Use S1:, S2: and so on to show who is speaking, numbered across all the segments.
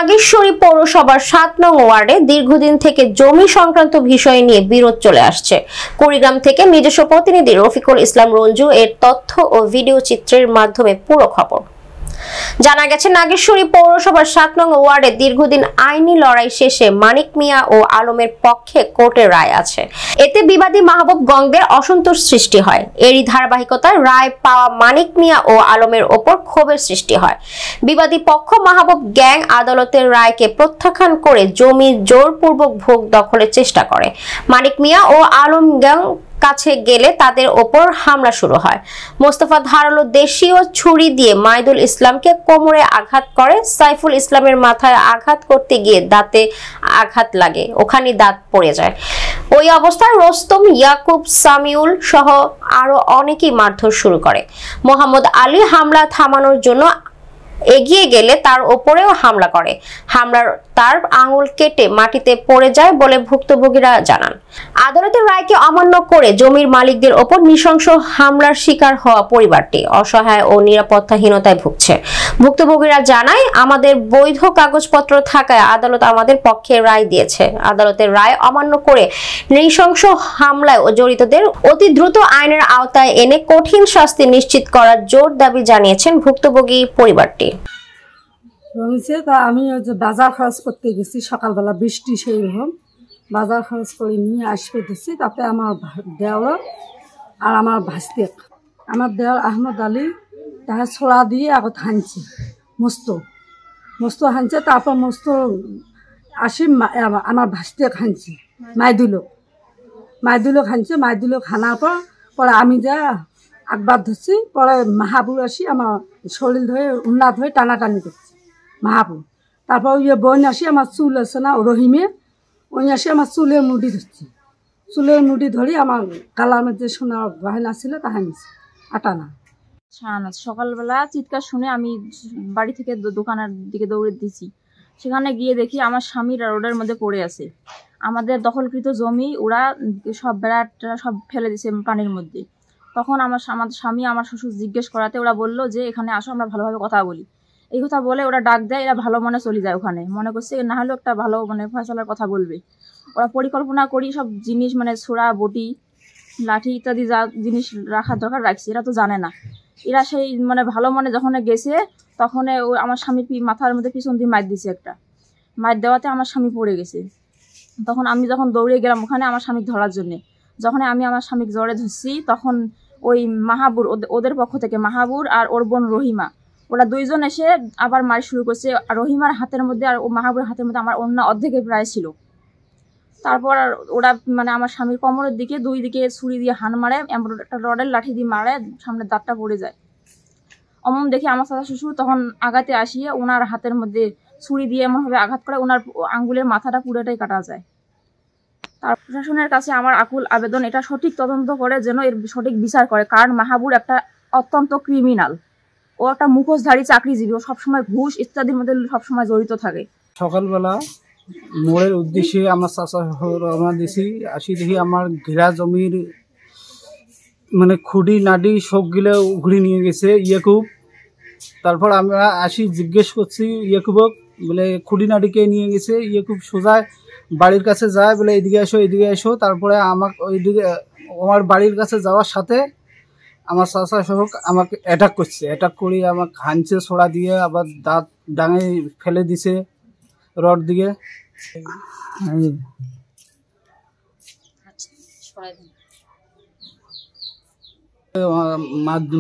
S1: নাগেশ্বরী পৌরসভার ৭ নং ওয়ার্ডে দীর্ঘদিন থেকে জমি সংক্রান্ত বিষয় নিয়ে বিরোধ চলে আসছে। কুড়িগ্রাম থেকে নিজস্ব প্রতিনিধি রফিকুল ইসলাম রঞ্জু এর তথ্য ও ভিডিও চিত্রের মাধ্যমে পুরো খবর। জানা গেছে, নাগেশ্বরী পৌরসভার ৭ নং ওয়ার্ডে দীর্ঘদিন আইনি লড়াই শেষে মানিক মিয়া ও আলমের পক্ষে কোর্টের রায় আছে। এতে বিবাদী মাহবুবগঞ্জের অসন্তোষ সৃষ্টি হয়। এরই ধারাবাহিকতায় রায় পাওয়া মানিক মিয়া ও আলমের ওপর ক্ষোভের সৃষ্টি হয়। বিবাদী পক্ষ মাহবুব গ্যাং আদালতের রায়কে প্রত্যাখ্যান করে জমি জোরপূর্বক ভোগ দখলের চেষ্টা করে। মানিক মিয়া ও আলম গ্যাং কাছে গেলে তাদের ওপর হামলা শুরু হয়। মোস্তফা ধারালো দেশীয় ছুরি দিয়ে মাইদুল ইসলামকে কোমরে আঘাত করে। সাইফুল ইসলামের মাথায় আঘাত করতে গিয়ে দাঁতে আঘাত লাগে, ওখানে দাঁত পড়ে যায়। ওই অবস্থায় রোস্তম, ইয়াকুব, সামিউল সহ আরো অনেকেই মারধর শুরু করে। মোহাম্মদ আলী হামলা থামানোর জন্য এগিয়ে গেলে তার ওপরেও হামলা করে। হামলার তার আঙুল কেটে মাটিতে পড়ে যায় বলে ভুক্তভোগীরা জানান। আদালতের রায়কে অমান্য করে জমির মালিকদের ওপর নৃশংস হামলার শিকার হওয়া পরিবারটি অসহায় ও নিরাপত্তাহীনতায় ভুগছে। ভুক্তভোগীরা জানায়, আমাদের বৈধ কাগজপত্র থাকায় আদালত আমাদের পক্ষে রায় দিয়েছে। আদালতের রায় অমান্য করে নৃশংস হামলায় জড়িতদের অতি দ্রুত আইনের আওতায় এনে কঠিন শাস্তি নিশ্চিত করার জোর দাবি জানিয়েছেন ভুক্তভোগী পরিবারটি।
S2: আমি বাজার খরচ করতে গেছি, সকালবেলা বৃষ্টি সেই রকম বাজার খরচ করে নিয়ে আসতে গেছি। তাতে আমার দেওয়ার আর আমার ভাসতে, আমার দেওয়ার আহমদ আলী তাহার ছোড়া দিয়ে আগত হানছে, মস্ত হানছে। তারপর মস্ত আসি আমার ভাসতে হানছে, মাইদুলো খানছে। মাইদুলো খানার পরে আমি যা আকবার ধরছি, পরে মাহাবুর আসি আমার শরীর ধরে উন্না ধরে টানাটানি করছে মাহাবুর। তারপর ওই বোন আসি আমার চুল আছে না রহিমে, ওই আসি আমার চুলের মুঠি ধরছি। চুলের মুঠি ধরি আমার কালার মধ্যে সোনা গহনা ছিল তাহা নিচ্ছে আটানা।
S3: সকালবেলা চিৎকার শুনে আমি বাড়ি থেকে দোকানের দিকে দৌড়ে দিয়েছি। সেখানে গিয়ে দেখি আমার স্বামীর রোডের মধ্যে পড়ে আছে। আমাদের দখলকৃত জমি ওরা সব বেড়াটা সব ফেলে দিছে পানির মধ্যে। তখন আমার স্বামী আমার শ্বশুর জিজ্ঞেস করাতে ওরা বললো যে এখানে আসো, আমরা ভালোভাবে কথা বলি। এই কথা বলে ওরা ডাক দেয়, এরা ভালো মনে চলে যায়। ওখানে মনে করছে না হলেও একটা ভালো ফয়সালার কথা বলবে। ওরা পরিকল্পনা করি সব জিনিস ছোড়া, বটি, লাঠি ইত্যাদি যা জিনিস রাখার দরকার রাখছে। এরা তো জানে না। এরা সেই ভালো মনে যখন গেছে তখন আমার স্বামীর মাথার মধ্যে পিছন দিয়ে মাইর দিছে। একটা মাইর দেওয়াতে আমার স্বামী পড়ে গেছে। তখন আমি যখন দৌড়ে গেলাম ওখানে আমার স্বামীকে ধরার জন্যে, যখন আমি আমার স্বামীকে জড়ে ধরছি তখন ওই মাহাবুর, ওদের পক্ষ থেকে মাহাবুর আর ওর বোন রহিমা, ওরা দুইজন এসে আবার মার শুরু করছে। রহিমার হাতের মধ্যে আর মাহাবুরের হাতের মধ্যে আমার অন্য অর্ধেকে প্রায় ছিল। তারপর ওরা আমার স্বামীর কোমরের দিকে দুই দিকে ছুরি দিয়ে হান মারে, একটা রডের লাঠি দিয়ে মারে, সামনে দাঁতটা পড়ে যায়। অমন দেখে আমার চাচা শ্বশুর তখন আঘাতে আসিয়ে ওনার হাতের মধ্যে ছুরি দিয়ে এমনভাবে আঘাত করে ওনার আঙ্গুলের মাথাটা পুরোটাই কাটা যায়। তার প্রশাসনের কাছে আমার আকুল আবেদন, এটা সঠিক তদন্ত করে যেন এর সঠিক বিচার করে। কারণ মাহাবুর একটা অত্যন্ত ক্রিমিনাল, ও একটা মুখোশধারী চাকরিজীবী, ও সবসময় ঘুষ ইত্যাদির মধ্যে সবসময় জড়িত থাকে।
S4: সকালবেলা মোড়ের উদ্দেশ্যে আমার চাচা রওনা দিছি। আসি দেখি আমার ঘেরা জমির খুঁড়ি নাডি সবগুলো উঘড়ে নিয়ে গেছে ইয়াকুব। তারপর আমরা আসি জিজ্ঞেস করছি ইয়াকুবক, বলে খুঁড়ি নাডিকে নিয়ে গেছে। ইয়াকুব সোজা বাড়ির কাছে যায়, বলে এদিকে এসো। তারপরে ওইদিকে আমার বাড়ির কাছে যাওয়ার সাথে আমার চাচা সহ আমাকে অ্যাটাক করছে। অ্যাটাক করে আমাকে হানছে ছোড়া দিয়ে, আবার দাঁত ডাঙে ফেলে দিছে রড দিয়ে।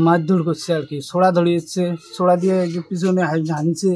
S4: মারধর করছে আর কি, ছোড়া ধরিয়েছে, ছোড়া দিয়ে পিছনে হানছে।